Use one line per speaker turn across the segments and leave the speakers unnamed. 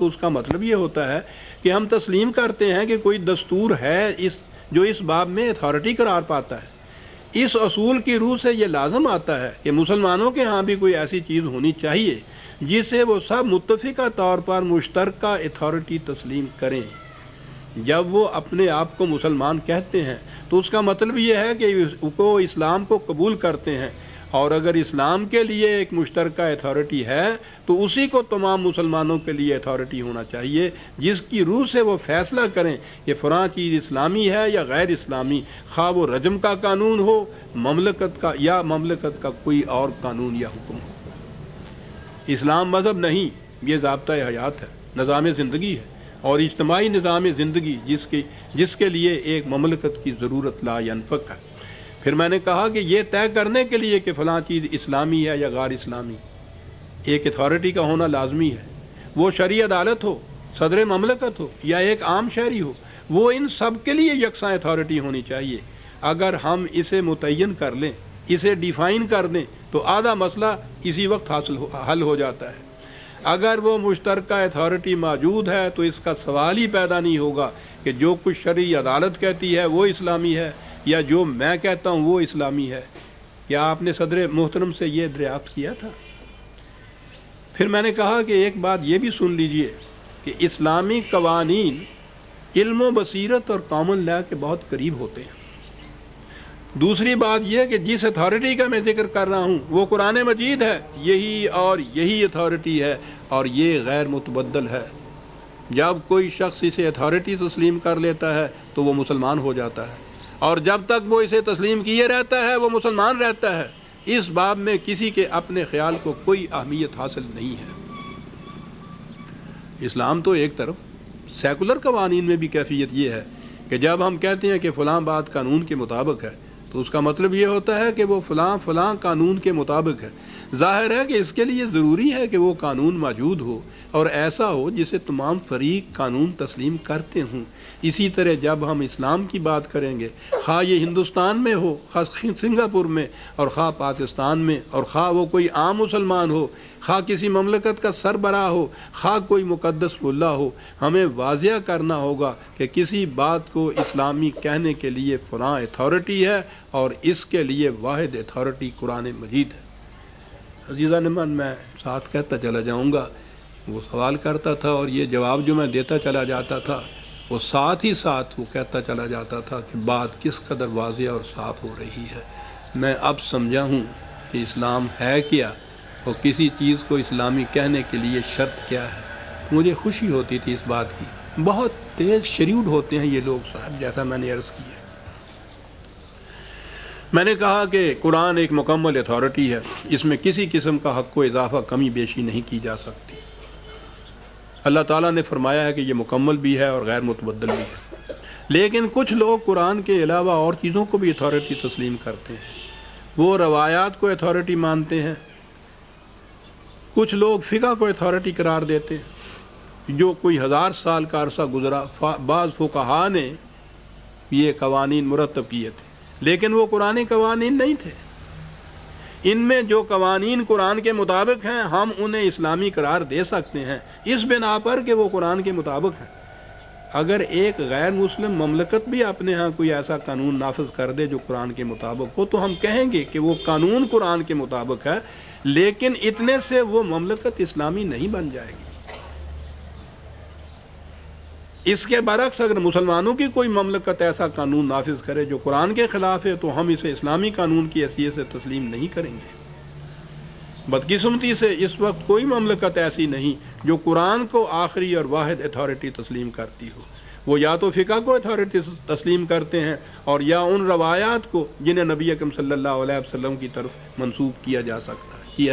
تو اس کا مطلب یہ ہوتا ہے کہ ہم تسلیم کرتے ہیں کہ کوئی دستور ہے جو اس باب میں اتھارٹی قرار پاتا ہے۔ اس اصول کی روح سے یہ لازم آتا ہے کہ مسلمانوں کے ہاں بھی کوئی ایسی چیز ہونی چاہیے جسے وہ سب متفقہ طور پر مشترکہ اتھارٹی تسلیم کریں۔ جب وہ اپنے آپ کو مسلمان کہتے ہیں تو اس کا مطلب یہ ہے کہ وہ اسلام کو قبول کرتے ہیں، اور اگر اسلام کے لیے ایک مشترکہ اتھارٹی ہے تو اسی کو تمام مسلمانوں کے لیے اتھارٹی ہونا چاہیے، جس کی روح سے وہ فیصلہ کریں کہ فلاں چیز اسلامی ہے یا غیر اسلامی، خواہ وہ رجم کا قانون ہو مملکت کا کوئی اور قانون یا حکم ہو۔ اسلام مذہب نہیں، یہ ضابطۂ حیات ہے، نظام زندگی ہے، اور اجتماعی نظام زندگی جس کے لیے ایک مملکت کی ضرورت لا ینفک ہے۔ پھر میں نے کہا کہ یہ طے کرنے کے لیے کہ فلاں چیز اسلامی ہے یا غیر اسلامی، ایک اتھارٹی کا ہونا لازمی ہے، وہ شرعی عدالت ہو، صدر مملکت ہو یا ایک عام شہری ہو، وہ ان سب کے لیے یکساں اتھارٹی ہونی چاہیے۔ اگر ہم اسے متعین کر لیں، اسے ڈیفائن کر دیں تو آدھا مسئلہ اسی وقت حل ہو جاتا ہے۔ اگر وہ مشترکہ اتھارٹی موجود ہے تو اس کا سوال ہی پیدا نہیں ہوگا کہ جو کچھ شرعی عدالت کہتی ہے وہ اسلامی ہے یا جو میں کہتا ہوں وہ اسلامی ہے۔ کیا آپ نے صدر محترم سے یہ دریافت کیا تھا؟ پھر میں نے کہا کہ ایک بات یہ بھی سن لیجئے کہ اسلامی قوانین علم و بصیرت اور کامن لا کے بہت قریب ہوتے ہیں۔ دوسری بات یہ کہ جس اتھارٹی کا میں ذکر کر رہا ہوں وہ قرآن مجید ہے، یہی اتھارٹی ہے اور یہ غیر متبدل ہے۔ جب کوئی شخص اسے اتھارٹی تسلیم کر لیتا ہے تو وہ مسلمان ہو جاتا ہے، اور جب تک وہ اسے تسلیم کیے رہتا ہے وہ مسلمان رہتا ہے۔ اس باب میں کسی کے اپنے خیال کو کوئی اہمیت حاصل نہیں ہے۔ اسلام تو ایک طرف، سیکولر قوانین میں بھی کیفیت یہ ہے کہ جب ہم کہتے ہیں کہ فلاں بات قانون کے مطابق ہے تو اس کا مطلب یہ ہوتا ہے کہ وہ فلاں قانون کے مطابق ہے۔ ظاہر ہے کہ اس کے لیے ضروری ہے کہ وہ قانون موجود ہو اور ایسا ہو جسے تمام فریق قانون تسلیم کرتے ہوں۔ اسی طرح جب ہم اسلام کی بات کریں گے، خواہ یہ ہندوستان میں ہو، خواہ سنگاپور میں، اور خواہ پاکستان میں، اور خواہ وہ کوئی عام مسلمان ہو، خواہ کسی مملکت کا سربراہ ہو، خواہ کوئی مقدس ملا ہو، ہمیں واضح کرنا ہوگا کہ کسی بات کو اسلامی کہنے کے لیے فلاں اتھارٹی ہے اور اس کے لیے واحد اتھارٹی قرآن مجید ہے۔ عزیزان من، میں ساتھ کہتا چلا جاؤں گا، وہ سوال کرتا تھا اور یہ جواب جو میں دیتا چلا جاتا تھا وہ ساتھ ہی ساتھ وہ کہتا چلا جاتا تھا کہ بات کس قدر واضح اور صاف ہو رہی ہے۔ میں اب سمجھا ہوں کہ اسلام ہے کیا اور کسی چیز کو اسلامی کہنے کے لیے شرط کیا ہے۔ مجھے خوشی ہوتی تھی اس بات کی۔ بہت تیز شیڈیولڈ ہوتے ہیں یہ لوگ صاحب، جیسا میں نے عرض کیا۔ میں نے کہا کہ قرآن ایک مکمل اتھارٹی ہے، اس میں کسی قسم کا حق و اضافہ کمی بیشی نہیں کی جا سکتی۔ اللہ تعالیٰ نے فرمایا ہے کہ یہ مکمل بھی ہے اور غیر متبدل بھی ہے، لیکن کچھ لوگ قرآن کے علاوہ اور چیزوں کو بھی اتھارٹی تسلیم کرتے ہیں۔ وہ روایات کو اتھارٹی مانتے ہیں، کچھ لوگ فقہ کو اتھارٹی قرار دیتے ہیں۔ جو کوئی 1000 سال کا عرصہ گزرا، بعض فقہا نے یہ قوانین مرتب کیے تھے، لیکن وہ قرآن قوانین نہیں تھے۔ ان میں جو قوانین قرآن کے مطابق ہیں ہم انہیں اسلامی قرار دے سکتے ہیں اس بنا پر کہ وہ قرآن کے مطابق ہیں۔ اگر ایک غیر مسلم مملکت بھی اپنے ہاں کوئی ایسا قانون نافذ کر دے جو قرآن کے مطابق ہو تو ہم کہیں گے کہ وہ قانون قرآن کے مطابق ہے، لیکن اتنے سے وہ مملکت اسلامی نہیں بن جائے گی۔ اس کے برعکس اگر مسلمانوں کی کوئی مملکت ایسا قانون نافذ کرے جو قرآن کے خلاف ہے تو ہم اسے اسلامی قانون کی حیثیت سے تسلیم نہیں کریں گے۔ بدقسمتی سے اس وقت کوئی مملکت ایسی نہیں جو قرآن کو آخری اور واحد اتھارٹی تسلیم کرتی ہو۔ وہ یا تو فقہ کو اتھارٹی تسلیم کرتے ہیں اور یا ان روایات کو جنہیں نبی اکرم صلی اللہ علیہ وسلم کی طرف منسوب کیا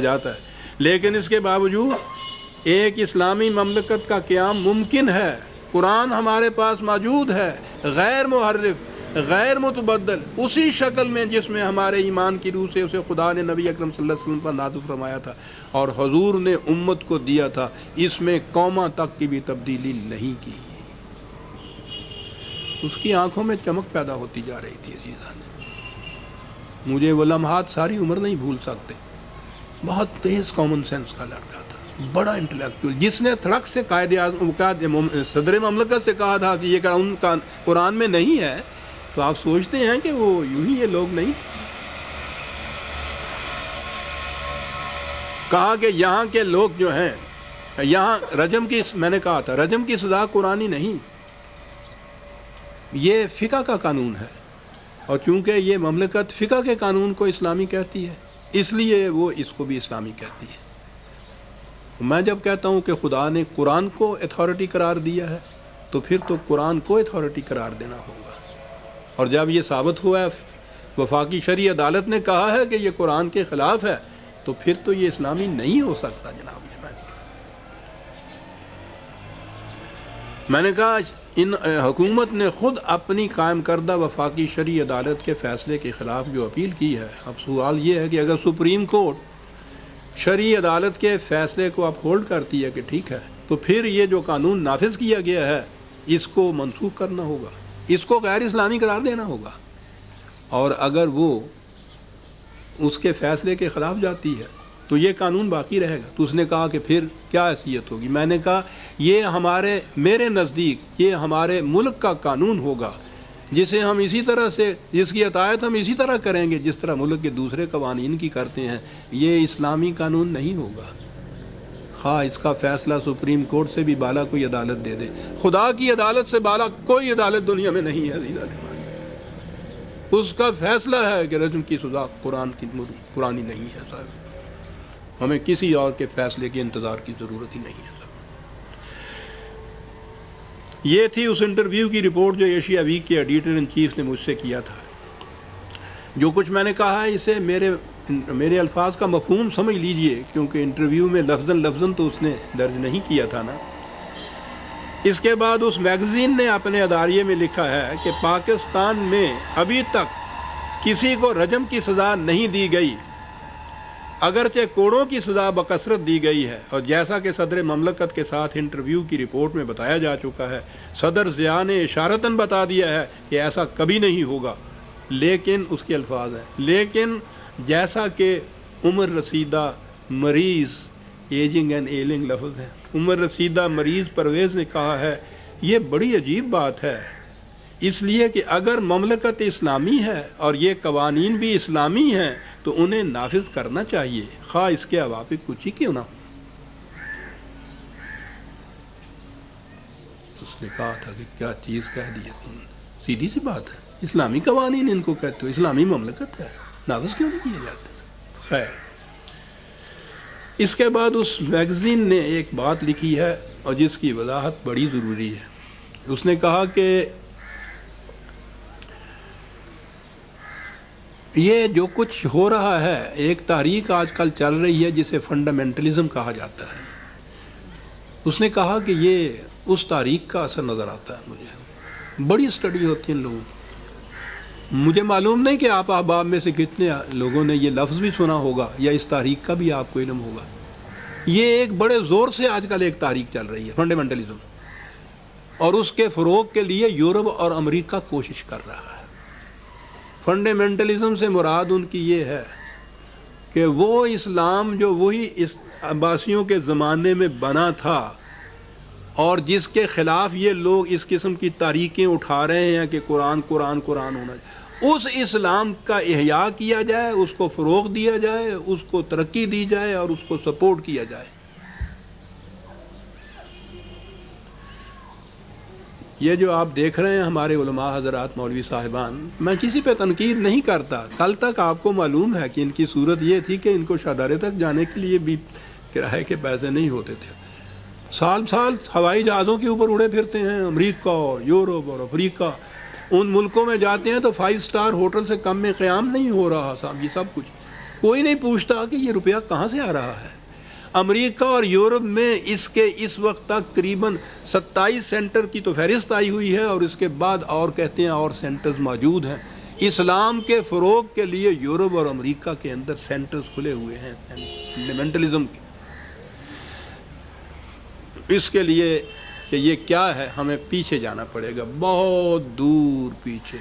جاتا ہے۔ لیکن اس کے باوجود ایک اسلامی مملکت کا قیام ممکن ہے۔ قرآن ہمارے پاس موجود ہے، غیر محرف، غیر متبدل، اسی شکل میں جس میں ہمارے ایمان کی روح سے اسے خدا نے نبی اکرم صلی اللہ علیہ وسلم پر نازل فرمایا تھا اور حضور نے امت کو دیا تھا۔ اس میں کوما تک کی بھی تبدیلی نہیں کی۔ اس کی آنکھوں میں چمک پیدا ہوتی جا رہی تھی عزیزان۔ مجھے وہ لمحات ساری عمر نہیں بھول سکتے۔ بہت تیز کامن سینس کا لڑکا تھا، بڑا انٹلیکچوئل، جس نے تھڑک سے صدر مملکت سے کہا تھا کہ یہ قرآن میں نہیں ہے، تو آپ سوچتے ہیں کہ وہ یوں ہی یہ لوگ نہیں. کہا کہ یہاں کے لوگ جو ہیں، یہاں رجم کی، میں نے کہا تھا رجم کی سزا قرآنی نہیں، یہ فقہ کا قانون ہے، اور چونکہ یہ مملکت فقہ کے قانون کو اسلامی کہتی ہے، اس لیے وہ اس کو بھی اسلامی کہتی ہے. میں جب کہتا ہوں کہ خدا نے قرآن کو اتھارٹی قرار دیا ہے، تو پھر تو قرآن کو اتھارٹی قرار دینا ہوگا. اور جب یہ ثابت ہوا ہے، وفاقی شرعی عدالت نے کہا ہے کہ یہ قرآن کے خلاف ہے، تو پھر تو یہ اسلامی نہیں ہو سکتا جناب. میں نے کہا ان حکومت نے خود اپنی قائم کردہ وفاقی شرعی عدالت کے فیصلے کے خلاف جو اپیل کی ہے. اب سوال یہ ہے کہ اگر سپریم کورٹ شرعی عدالت کے فیصلے کو اب ہولڈ کرتی ہے کہ ٹھیک ہے، تو پھر یہ جو قانون نافذ کیا گیا ہے اس کو منسوخ کرنا ہوگا، اس کو غیر اسلامی قرار دینا ہوگا. اور اگر وہ اس کے فیصلے کے خلاف جاتی ہے تو یہ قانون باقی رہے گا. تو اس نے کہا کہ پھر کیا حیثیت ہوگی؟ میں نے کہا یہ میرے نزدیک یہ ہمارے ملک کا قانون ہوگا، جسے ہم اسی طرح سے، جس کی اطاعت ہم اسی طرح کریں گے جس طرح ملک کے دوسرے قوانین کی کرتے ہیں. یہ اسلامی قانون نہیں ہوگا، خواہ اس کا فیصلہ سپریم کورٹ سے بھی بالا کوئی عدالت دے دے. خدا کی عدالت سے بالا کوئی عدالت دنیا میں نہیں ہے. اس کا فیصلہ ہے کہ رجم کی سزا قرآنی نہیں ہے. صاحب ہمیں کسی اور کے فیصلے کے انتظار کی ضرورت ہی نہیں ہے. یہ تھی اس انٹرویو کی رپورٹ جو ایشیا ویک کے ایڈیٹر ان چیف نے مجھ سے کیا تھا. جو کچھ میں نے کہا ہے اسے میرے الفاظ کا مفہوم سمجھ لیجئے، کیونکہ انٹرویو میں لفظاً تو اس نے درج نہیں کیا تھا نا. اس کے بعد اس میگزین نے اپنے اداریے میں لکھا ہے کہ پاکستان میں ابھی تک کسی کو رجم کی سزا نہیں دی گئی، اگرچہ کوڑوں کی سزا بکثرت دی گئی ہے. اور جیسا کہ صدر مملکت کے ساتھ انٹرویو کی رپورٹ میں بتایا جا چکا ہے، صدر ضیاء نے اشارتاً بتا دیا ہے کہ ایسا کبھی نہیں ہوگا. لیکن اس کے الفاظ ہیں، لیکن جیسا کہ عمر رسیدہ مریض، ایجنگ اینڈ ایلنگ لفظ ہے، عمر رسیدہ مریض پرویز نے کہا ہے، یہ بڑی عجیب بات ہے، اس لیے کہ اگر مملکت اسلامی ہے اور یہ قوانین بھی اسلامی ہیں تو انہیں نافذ کرنا چاہیے، خواہ اس کے عواقب کچھ ہی کیوں نہ ہو. اس نے کہا تھا کہ کیا چیز کہہ دی ہے تم نے، سیدھی سی بات ہے، اسلامی قوانین ان کو کہتے ہو، اسلامی مملکت ہے، نافذ کیوں نہیں کیے جاتے. خیر، اس کے بعد اس میگزین نے ایک بات لکھی ہے اور جس کی وضاحت بڑی ضروری ہے. اس نے کہا کہ یہ جو کچھ ہو رہا ہے، ایک تحریک آج کل چل رہی ہے جسے فنڈامنٹلزم کہا جاتا ہے. اس نے کہا کہ یہ اس تحریک کا اثر نظر آتا ہے مجھے. بڑی اسٹڈی ہوتی ہے ان لوگوں کی. مجھے معلوم نہیں کہ آپ احباب میں سے کتنے لوگوں نے یہ لفظ بھی سنا ہوگا یا اس تحریک کا بھی آپ کو علم ہوگا. یہ ایک بڑے زور سے آج کل ایک تحریک چل رہی ہے، فنڈامنٹلزم، اور اس کے فروغ کے لیے یورپ اور امریکہ کوشش کر رہا ہے. فنڈامنٹلزم سے مراد ان کی یہ ہے کہ وہ اسلام جو وہی اس عباسیوں کے زمانے میں بنا تھا اور جس کے خلاف یہ لوگ اس قسم کی تحریکیں اٹھا رہے ہیں کہ قرآن قرآن قرآن ہونا چاہیے، اس اسلام کا احیاء کیا جائے، اس کو فروغ دیا جائے، اس کو ترقی دی جائے اور اس کو سپورٹ کیا جائے. یہ جو آپ دیکھ رہے ہیں ہمارے علماء حضرات، مولوی صاحبان، میں کسی پہ تنقید نہیں کرتا. کل تک آپ کو معلوم ہے کہ ان کی صورت یہ تھی کہ ان کو شہدارے تک جانے کے لیے بھی کرائے کے پیسے نہیں ہوتے تھے. سال ہوائی جہازوں کے اوپر اڑے پھرتے ہیں، امریکہ اور یورپ اور افریقہ. ان ملکوں میں جاتے ہیں تو 5 اسٹار ہوٹل سے کم میں قیام نہیں ہو رہا صاحب. یہ سب کچھ کوئی نہیں پوچھتا کہ یہ روپیہ کہاں سے آ رہا ہے. امریکہ اور یورپ میں اس وقت تک قریباً 27 سینٹر کی تو فہرست آئی ہوئی ہے، اور اس کے بعد اور کہتے ہیں اور سینٹرز موجود ہیں. اسلام کے فروغ کے لیے یورپ اور امریکہ کے اندر سینٹرز کھلے ہوئے ہیں فنڈامنٹلزم کے. اس کے لیے کہ یہ کیا ہے، ہمیں پیچھے جانا پڑے گا، بہت دور پیچھے.